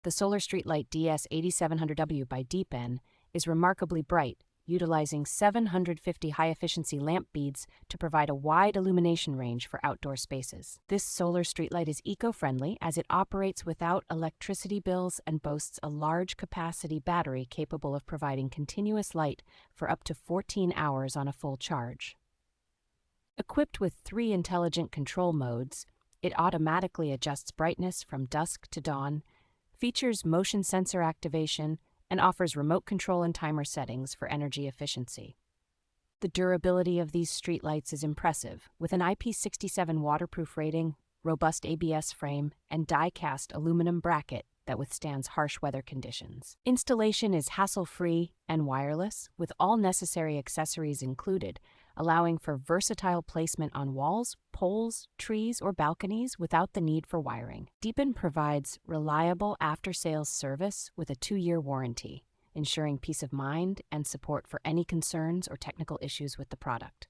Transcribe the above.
The Solar Street Light DS-8700W by Deepn is remarkably bright, utilizing 750 high-efficiency lamp beads to provide a wide illumination range for outdoor spaces. This solar streetlight is eco-friendly as it operates without electricity bills and boasts a large-capacity battery capable of providing continuous light for up to 14 hours on a full charge. Equipped with 3 intelligent control modes, it automatically adjusts brightness from dusk to dawn, features motion sensor activation, and offers remote control and timer settings for energy efficiency. The durability of these streetlights is impressive, with an IP67 waterproof rating, robust ABS frame, and die-cast aluminum bracket that withstands harsh weather conditions. Installation is hassle-free and wireless, with all necessary accessories included, allowing for versatile placement on walls, poles, trees, or balconies without the need for wiring. Deepn provides reliable after-sales service with a 2-year warranty, ensuring peace of mind and support for any concerns or technical issues with the product.